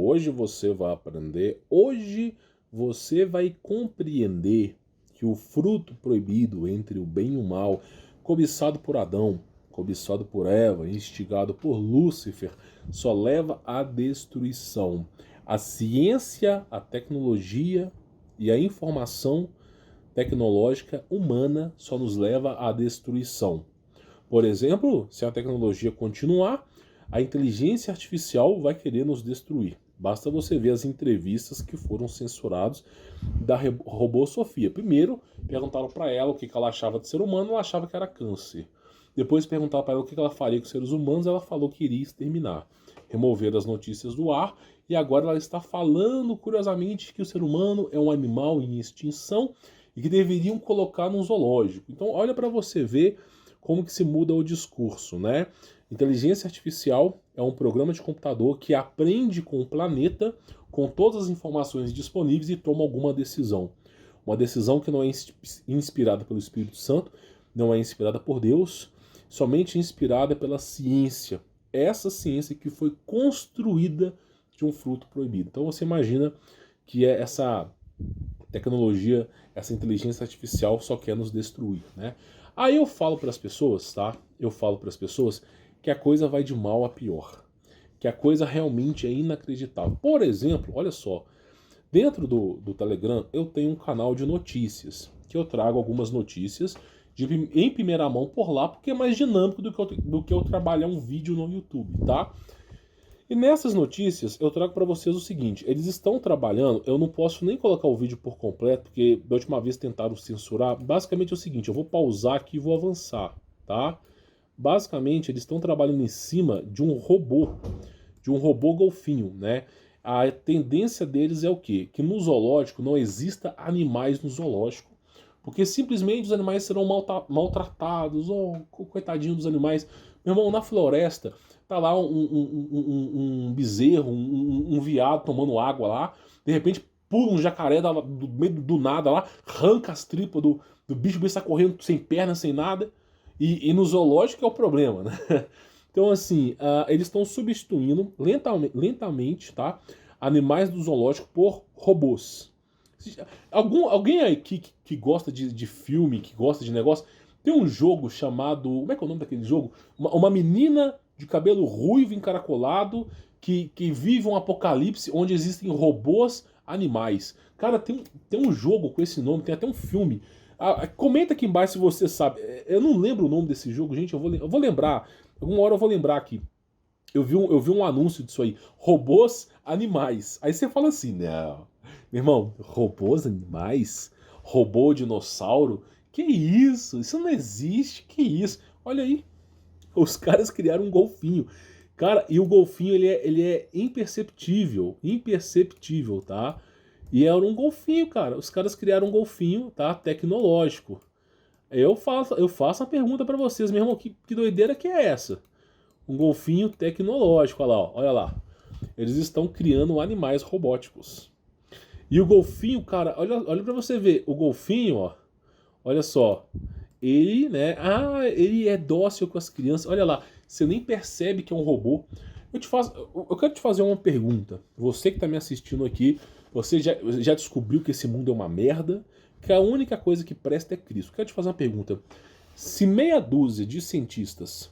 Hoje você vai aprender, hoje você vai compreender que o fruto proibido entre o bem e o mal, cobiçado por Adão, cobiçado por Eva, instigado por Lúcifer, só leva à destruição. A ciência, a tecnologia e a informação tecnológica humana só nos leva à destruição. Por exemplo, se a tecnologia continuar, a inteligência artificial vai querer nos destruir. Basta você ver as entrevistas que foram censuradas da robô Sofia. Primeiro, perguntaram para ela o que ela achava de ser humano, ela achava que era câncer. Depois perguntaram para ela o que ela faria com os seres humanos, ela falou que iria exterminar. Remover as notícias do ar, e agora ela está falando, curiosamente, que o ser humano é um animal em extinção e que deveriam colocar num zoológico. Então, olha para você ver como que se muda o discurso, né? Inteligência artificial é um programa de computador que aprende com o planeta, com todas as informações disponíveis e toma alguma decisão. Uma decisão que não é inspirada pelo Espírito Santo, não é inspirada por Deus, somente inspirada pela ciência. Essa ciência que foi construída de um fruto proibido. Então você imagina que essa tecnologia, essa inteligência artificial só quer nos destruir, né? Aí eu falo para as pessoas, tá? Eu falo para as pessoas que a coisa vai de mal a pior, que a coisa realmente é inacreditável. Por exemplo, olha só, dentro do Telegram eu tenho um canal de notícias, que eu trago algumas notícias em primeira mão por lá, porque é mais dinâmico do que eu trabalhar um vídeo no YouTube, tá? E nessas notícias eu trago para vocês o seguinte, eles estão trabalhando, eu não posso nem colocar o vídeo por completo, porque da última vez tentaram censurar, basicamente é o seguinte, eu vou pausar aqui e vou avançar, tá? Basicamente eles estão trabalhando em cima de um robô golfinho, né? A tendência deles é o quê? Que no zoológico não exista animais no zoológico, porque simplesmente os animais serão maltratados, coitadinho dos animais. Meu irmão, na floresta, tá lá um bezerro, um veado tomando água lá, de repente pula um jacaré do meio do nada lá, arranca as tripas do bicho está correndo sem perna, sem nada, e no zoológico é o problema, né? Então assim, eles estão substituindo lentamente, tá, animais do zoológico por robôs. Alguém aí que gosta de filme, que gosta de negócio, tem um jogo chamado... Como é que é o nome daquele jogo? Uma menina de cabelo ruivo encaracolado que vive um apocalipse onde existem robôs animais. Cara, tem um jogo com esse nome, tem até um filme. Comenta aqui embaixo se você sabe. Eu não lembro o nome desse jogo, gente, eu vou lembrar. Alguma hora eu vou lembrar aqui. Eu vi um anúncio disso aí. Robôs animais. Aí você fala assim, não... Meu irmão, robôs animais? Robô dinossauro? Que isso? Isso não existe. Que isso? Olha aí. Os caras criaram um golfinho. Cara, e o golfinho ele é imperceptível. Imperceptível, tá? E era um golfinho, cara. Os caras criaram um golfinho, tá? Tecnológico. Eu faço a pergunta pra vocês, meu irmão. Que doideira que é essa? Um golfinho tecnológico, olha lá, ó, olha lá. Eles estão criando animais robóticos. E o golfinho, cara, olha pra você ver. O golfinho, ó, olha só. Ele, né, ele é dócil com as crianças. Olha lá, você nem percebe que é um robô. Eu quero te fazer uma pergunta. Você que tá me assistindo aqui, você já descobriu que esse mundo é uma merda, que a única coisa que presta é Cristo. Eu quero te fazer uma pergunta. Se meia dúzia de cientistas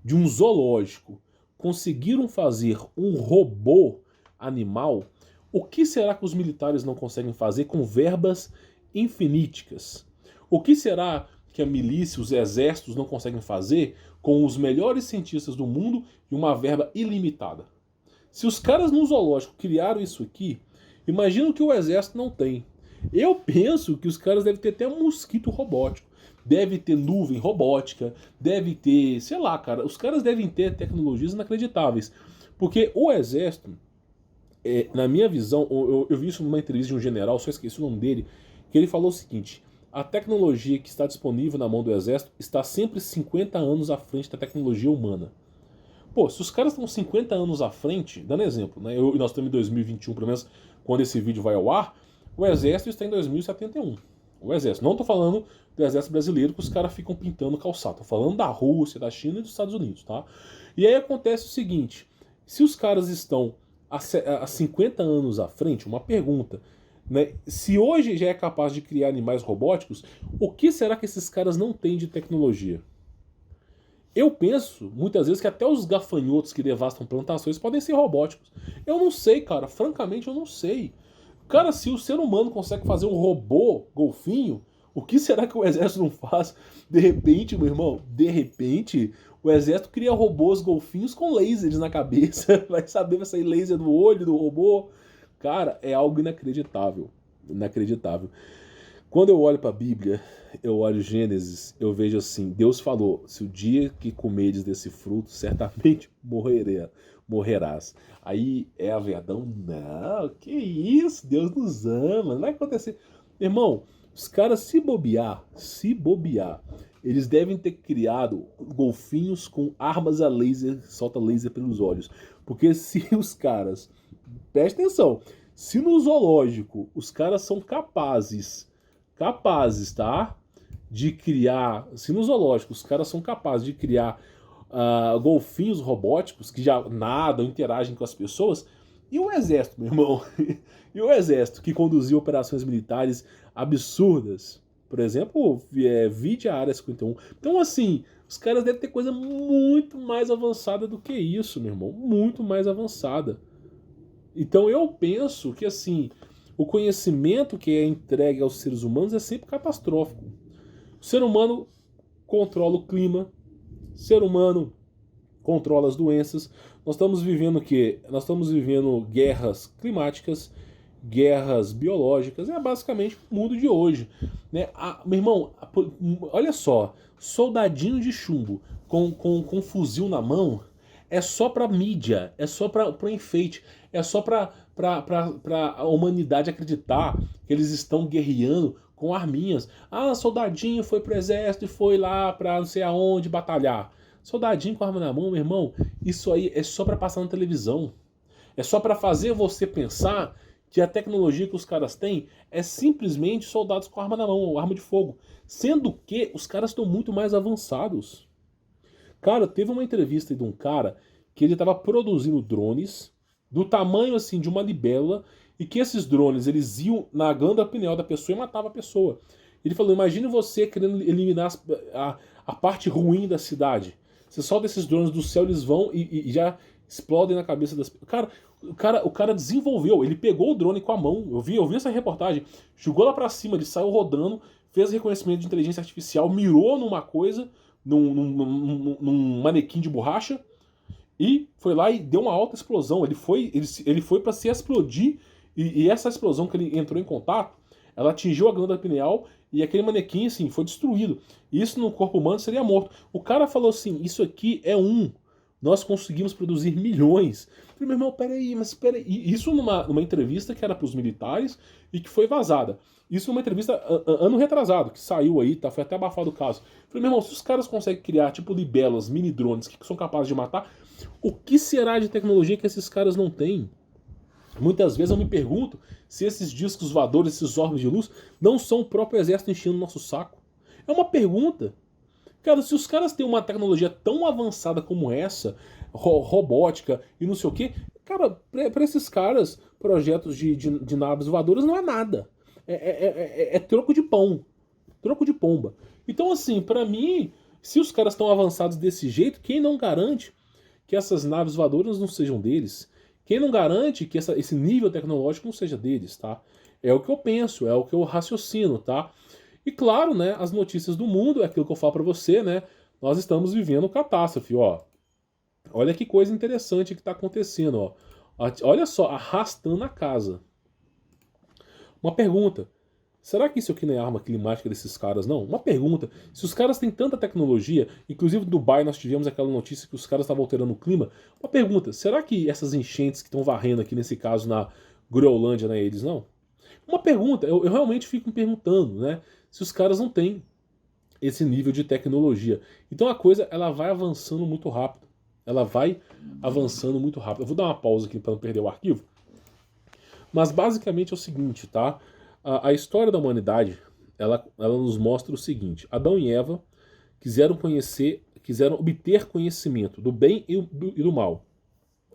de um zoológico conseguiram fazer um robô animal, o que será que os militares não conseguem fazer com verbas infiníticas? O que será que a milícia, os exércitos não conseguem fazer com os melhores cientistas do mundo e uma verba ilimitada? Se os caras no zoológico criaram isso aqui, imagina o que o exército não tem. Eu penso que os caras devem ter até um mosquito robótico. Deve ter nuvem robótica, deve ter, sei lá, cara, os caras devem ter tecnologias inacreditáveis. Porque o exército, na minha visão, eu vi isso numa entrevista de um general, só esqueci o nome dele, que ele falou o seguinte: a tecnologia que está disponível na mão do exército está sempre 50 anos à frente da tecnologia humana. Pô, se os caras estão 50 anos à frente, dando exemplo, né? Nós estamos em 2021, pelo menos quando esse vídeo vai ao ar, o exército está em 2071. O exército. Não estou falando do exército brasileiro que os caras ficam pintando calçado. Estou falando da Rússia, da China e dos Estados Unidos, tá? E aí acontece o seguinte: se os caras estão há 50 anos à frente, uma pergunta, né? Se hoje já é capaz de criar animais robóticos, o que será que esses caras não têm de tecnologia? Eu penso, muitas vezes, que até os gafanhotos que devastam plantações podem ser robóticos. Eu não sei, cara. Francamente, eu não sei. Cara, se o ser humano consegue fazer um robô golfinho, o que será que o exército não faz? De repente, meu irmão, de repente, o exército cria robôs golfinhos com lasers na cabeça. Vai saber, vai sair laser do olho do robô. Cara, é algo inacreditável. Inacreditável. Quando eu olho para a Bíblia, eu olho Gênesis, eu vejo assim, Deus falou, se o dia que comeres desse fruto, certamente morrerás. Aí é Adão, não, que isso, Deus nos ama, não vai acontecer. Irmão, os caras se bobear, eles devem ter criado golfinhos com armas a laser, solta laser pelos olhos. Porque se os caras, presta atenção, se no zoológico os caras são capazes, tá? De criar, se no zoológico os caras são capazes de criar golfinhos robóticos que já nadam, interagem com as pessoas, e o exército, meu irmão? E o exército que conduziu operações militares absurdas? Por exemplo, vide a Área 51. Então, assim, os caras devem ter coisa muito mais avançada do que isso, meu irmão. Muito mais avançada. Então eu penso que assim, o conhecimento que é entregue aos seres humanos é sempre catastrófico. O ser humano controla o clima, o ser humano controla as doenças. Nós estamos vivendo o quê? Nós estamos vivendo guerras climáticas, guerras biológicas. É basicamente o mundo de hoje. Né? Meu irmão, olha só, soldadinho de chumbo com fuzil na mão é só pra mídia, é só pra enfeite, é só pra a humanidade acreditar que eles estão guerreando com arminhas. Ah, soldadinho foi pro exército e foi lá pra não sei aonde batalhar. Soldadinho com arma na mão, meu irmão, isso aí é só pra passar na televisão. É só pra fazer você pensar que a tecnologia que os caras têm é simplesmente soldados com arma na mão, arma de fogo. Sendo que os caras estão muito mais avançados. Cara, teve uma entrevista de um cara que ele estava produzindo drones do tamanho assim de uma libélula e que esses drones eles iam na glândula pineal da pessoa e matavam a pessoa. Ele falou: imagine você querendo eliminar a parte ruim da cidade. Você solta esses drones do céu, eles vão e já explodem na cabeça das pessoas. O cara desenvolveu, ele pegou o drone com a mão. Eu vi essa reportagem, jogou lá pra cima, ele saiu rodando, fez reconhecimento de inteligência artificial, mirou numa coisa, num manequim de borracha e foi lá e deu uma alta explosão. Ele foi para se explodir e essa explosão que ele entrou em contato, ela atingiu a glândula pineal e aquele manequim assim foi destruído. Isso no corpo humano seria morto. O cara falou assim: isso aqui é nós conseguimos produzir milhões. Eu falei: meu irmão, peraí, mas peraí. Isso numa entrevista que era para os militares e que foi vazada. Isso numa entrevista ano retrasado, que saiu aí, tá, foi até abafado o caso. Eu falei: meu irmão, se os caras conseguem criar tipo libelas, mini drones que são capazes de matar, o que será de tecnologia que esses caras não têm? Muitas vezes eu me pergunto se esses discos voadores, esses orbes de luz, não são o próprio exército enchendo o nosso saco. É uma pergunta. Cara, se os caras têm uma tecnologia tão avançada como essa, robótica e não sei o quê, cara, pra esses caras, projetos de naves voadoras não é nada. É troco de pão. Troco de pomba. Então, assim, pra mim, se os caras estão avançados desse jeito, quem não garante que essas naves voadoras não sejam deles? Quem não garante que esse nível tecnológico não seja deles, tá? É o que eu penso, é o que eu raciocino, tá? E claro, né, as notícias do mundo, é aquilo que eu falo pra você, né? Nós estamos vivendo catástrofe, ó. Olha que coisa interessante que tá acontecendo, ó. Olha só, arrastando a casa. Uma pergunta. Será que isso aqui não é arma climática desses caras, não? Uma pergunta. Se os caras têm tanta tecnologia, inclusive em Dubai nós tivemos aquela notícia que os caras estavam alterando o clima. Uma pergunta. Será que essas enchentes que estão varrendo aqui, nesse caso na Groenlândia, não é eles, não? Uma pergunta. Eu realmente fico me perguntando, né? Se os caras não têm esse nível de tecnologia. Então a coisa, ela vai avançando muito rápido. Ela vai avançando muito rápido. Eu vou dar uma pausa aqui para não perder o arquivo. Mas basicamente é o seguinte, tá? A história da humanidade, ela nos mostra o seguinte: Adão e Eva quiseram obter conhecimento do bem e do mal.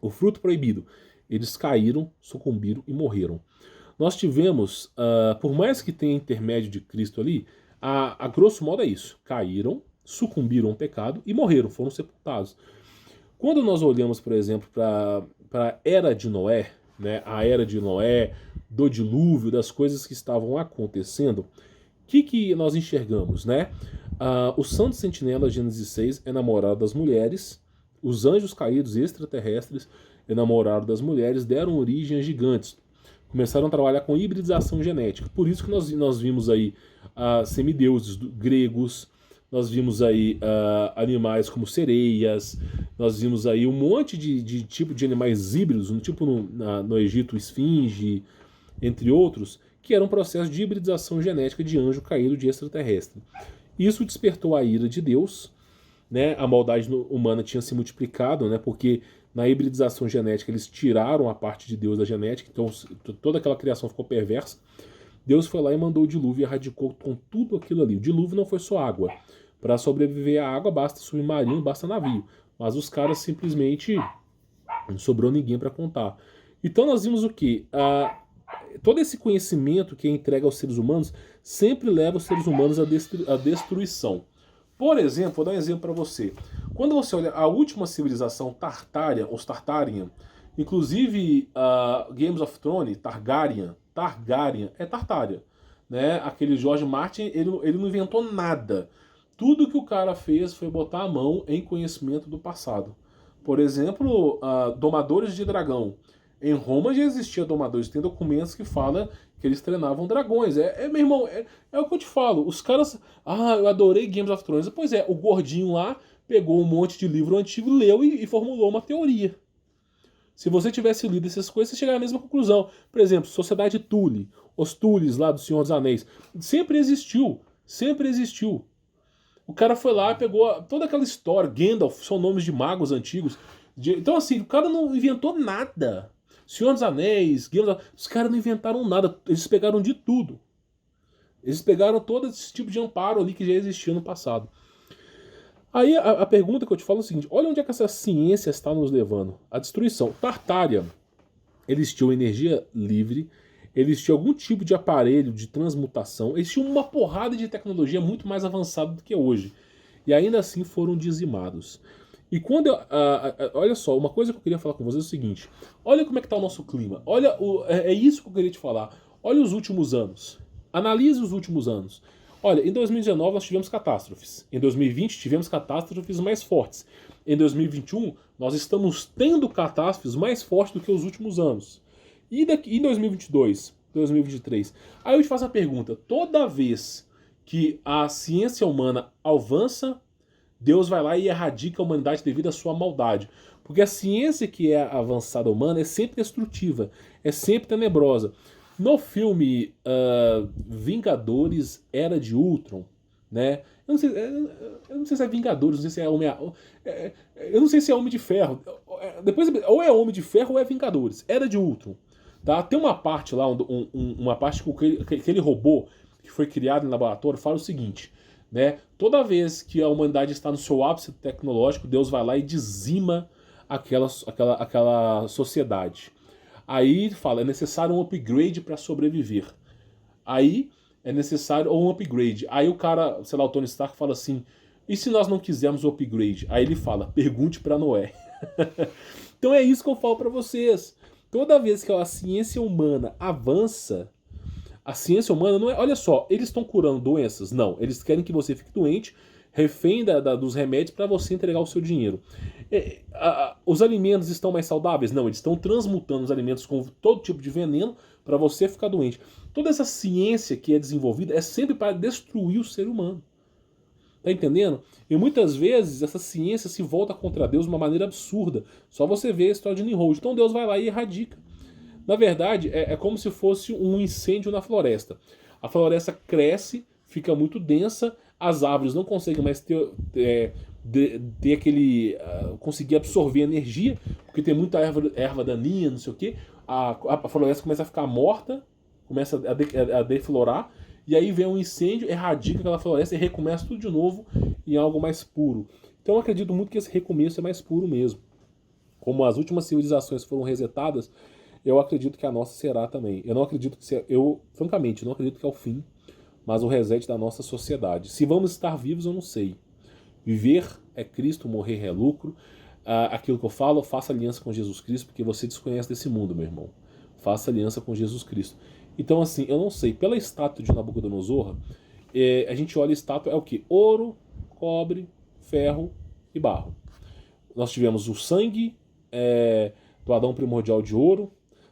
O fruto proibido. Eles caíram, sucumbiram e morreram. Nós tivemos, por mais que tenha intermédio de Cristo ali, a grosso modo é isso. Caíram, sucumbiram ao pecado e morreram, foram sepultados. Quando nós olhamos, por exemplo, para a era de Noé, né, a era de Noé, do dilúvio, das coisas que estavam acontecendo, o que nós enxergamos, né? O santo sentinela, Gênesis 6, é namorado das mulheres, os anjos caídos extraterrestres enamoraram das mulheres, deram origem a gigantes, começaram a trabalhar com hibridização genética. Por isso que nós vimos aí semideuses gregos, nós vimos aí animais como sereias, nós vimos aí um monte de tipo de animais híbridos, tipo no Egito, esfinge, entre outros, que era um processo de hibridização genética de anjo caído de extraterrestre. Isso despertou a ira de Deus, né? A maldade humana tinha se multiplicado, né? Porque na hibridização genética eles tiraram a parte de Deus da genética, então toda aquela criação ficou perversa. Deus foi lá e mandou o dilúvio e erradicou com tudo aquilo ali. O dilúvio não foi só água. Para sobreviver à água basta submarino, basta navio. Mas os caras simplesmente não sobrou ninguém para contar. Então nós vimos o quê? Todo esse conhecimento que é entregue aos seres humanos sempre leva os seres humanos à destruição. Por exemplo, vou dar um exemplo para você. Quando você olha a última civilização Tartária, os Tartarian, inclusive Games of Thrones, Targaryen é Tartária. Né? Aquele George Martin, ele não inventou nada. Tudo que o cara fez foi botar a mão em conhecimento do passado. Por exemplo, domadores de dragão. Em Roma já existia domadores, tem documentos que falam que eles treinavam dragões. Meu irmão, é o que eu te falo. Os caras. Eu adorei Games of Thrones. Pois é, o gordinho lá pegou um monte de livro antigo, leu e formulou uma teoria. Se você tivesse lido essas coisas, você chegaria à mesma conclusão. Por exemplo, Sociedade Tule, os Tules lá do Senhor dos Anéis. Sempre existiu. Sempre existiu. O cara foi lá, pegou toda aquela história. Gandalf, são nomes de magos antigos. Então, assim, o cara não inventou nada. Senhor dos Anéis, os caras não inventaram nada, eles pegaram de tudo. Eles pegaram todo esse tipo de amparo ali que já existia no passado. Aí a pergunta que eu te falo é o seguinte: olha onde é que essa ciência está nos levando. A destruição. Tartária, eles tinham energia livre, eles tinham algum tipo de aparelho de transmutação, eles tinham uma porrada de tecnologia muito mais avançada do que hoje. E ainda assim foram dizimados. E quando olha só, uma coisa que eu queria falar com vocês é o seguinte: olha como é que está o nosso clima. Olha, é isso que eu queria te falar. Olha os últimos anos. Analise os últimos anos. Olha, em 2019 nós tivemos catástrofes. Em 2020 tivemos catástrofes mais fortes. Em 2021 nós estamos tendo catástrofes mais fortes do que os últimos anos. E em 2022, 2023? Aí eu te faço a pergunta: toda vez que a ciência humana avança, Deus vai lá e erradica a humanidade devido à sua maldade. Porque a ciência que é avançada humana é sempre destrutiva, é sempre tenebrosa. No filme Vingadores Era de Ultron, né? Eu não sei se é Vingadores, não sei se é Homem... eu não sei se é Homem de Ferro. Depois, ou é Homem de Ferro ou é Vingadores. Era de Ultron. Tá? Tem uma parte lá, uma parte que aquele robô que foi criado em laboratório fala o seguinte... Né? Toda vez que a humanidade está no seu ápice tecnológico, Deus vai lá e dizima aquela sociedade. Aí fala, é necessário um upgrade para sobreviver. Aí é necessário um upgrade. Aí o cara, sei lá, o Tony Stark fala assim: e se nós não quisermos o upgrade? Aí ele fala: pergunte para Noé. Então é isso que eu falo para vocês. Toda vez que a ciência humana avança, a ciência humana não é... Olha só, eles estão curando doenças? Não. Eles querem que você fique doente, refém dos remédios para você entregar o seu dinheiro. Os alimentos estão mais saudáveis? Não. Eles estão transmutando os alimentos com todo tipo de veneno para você ficar doente. Toda essa ciência que é desenvolvida é sempre para destruir o ser humano. Tá entendendo? E muitas vezes essa ciência se volta contra Deus de uma maneira absurda. Só você vê a história de Nimrod. Então Deus vai lá e erradica. Na verdade, é como se fosse um incêndio na floresta. A floresta cresce, fica muito densa, as árvores não conseguem mais ter aquele... conseguir absorver energia, porque tem muita erva daninha, não sei o quê. A floresta começa a ficar morta, começa a deflorar, e aí vem um incêndio, erradica aquela floresta e recomeça tudo de novo em algo mais puro. Então eu acredito muito que esse recomeço é mais puro mesmo. Como as últimas civilizações foram resetadas, eu acredito que a nossa será também. Eu não acredito que eu, francamente, não acredito que é o fim, mas o reset da nossa sociedade. Se vamos estar vivos, eu não sei. Viver é Cristo, morrer é lucro. Aquilo que eu falo, faça aliança com Jesus Cristo, porque você desconhece desse mundo, meu irmão. Faça aliança com Jesus Cristo. Então, assim, eu não sei. Pela estátua de Nabucodonosor, a gente olha a estátua, é o quê? Ouro, cobre, ferro e barro. Nós tivemos o sangue do Adão primordial de ouro,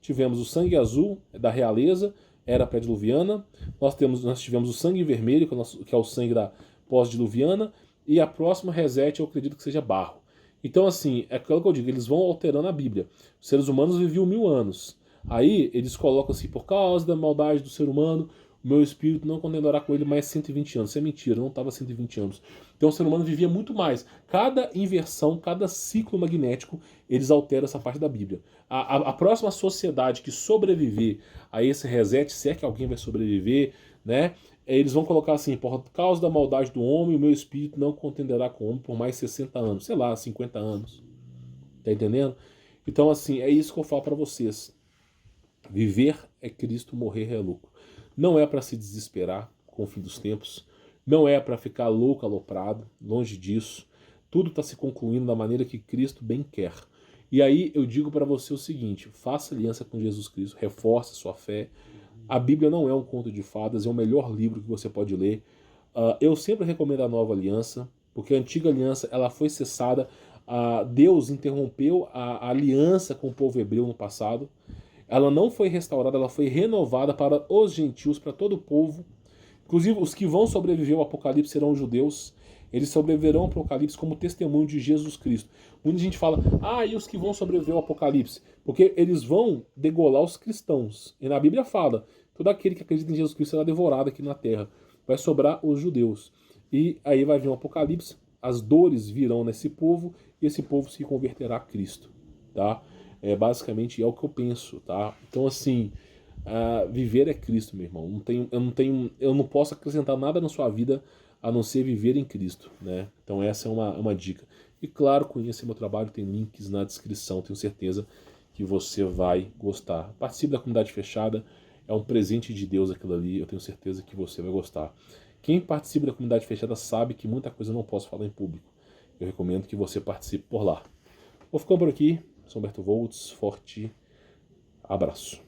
tivemos o sangue azul da realeza, era pré-diluviana, nós tivemos o sangue vermelho, que é o sangue da pós-diluviana, e a próxima reset eu acredito que seja barro. Então, assim, é aquilo que eu digo, eles vão alterando a Bíblia. Os seres humanos viviam 1000 anos. Aí eles colocam assim, por causa da maldade do ser humano, o meu espírito não condenará com ele mais 120 anos. Isso é mentira, não estava 120 anos. Então o ser humano vivia muito mais. Cada inversão, cada ciclo magnético, eles alteram essa parte da Bíblia. A próxima sociedade que sobreviver a esse reset, se é que alguém vai sobreviver, né? Eles vão colocar assim, por causa da maldade do homem, o meu espírito não contenderá com o homem por mais 60 anos. Sei lá, 50 anos. Tá entendendo? Então, assim, é isso que eu falo para vocês. Viver é Cristo, morrer é lucro. Não é para se desesperar com o fim dos tempos. Não é para ficar louco, aloprado. Longe disso. Tudo está se concluindo da maneira que Cristo bem quer. E aí eu digo para você o seguinte: faça aliança com Jesus Cristo, reforce sua fé. A Bíblia não é um conto de fadas, é o melhor livro que você pode ler. Eu sempre recomendo a Nova Aliança, porque a Antiga Aliança ela foi cessada. Deus interrompeu a aliança com o povo hebreu no passado. Ela não foi restaurada, ela foi renovada para os gentios, para todo o povo. Inclusive, os que vão sobreviver ao Apocalipse serão os judeus. Eles sobreviverão ao Apocalipse como testemunho de Jesus Cristo. Muita gente fala, e os que vão sobreviver ao Apocalipse? Porque eles vão degolar os cristãos. E na Bíblia fala, todo aquele que acredita em Jesus Cristo será devorado aqui na terra. Vai sobrar os judeus. E aí vai vir o Apocalipse, as dores virão nesse povo, e esse povo se converterá a Cristo. Tá? Basicamente é o que eu penso, tá? Então, assim, viver é Cristo, meu irmão. Eu não posso acrescentar nada na sua vida a não ser viver em Cristo, né? Então essa é uma dica. E claro, conheça meu trabalho, tem links na descrição, tenho certeza que você vai gostar. Participe da comunidade fechada, é um presente de Deus aquilo ali, eu tenho certeza que você vai gostar. Quem participa da comunidade fechada sabe que muita coisa eu não posso falar em público. Eu recomendo que você participe por lá. Vou ficando por aqui. Sou Humberto Voltz, forte abraço.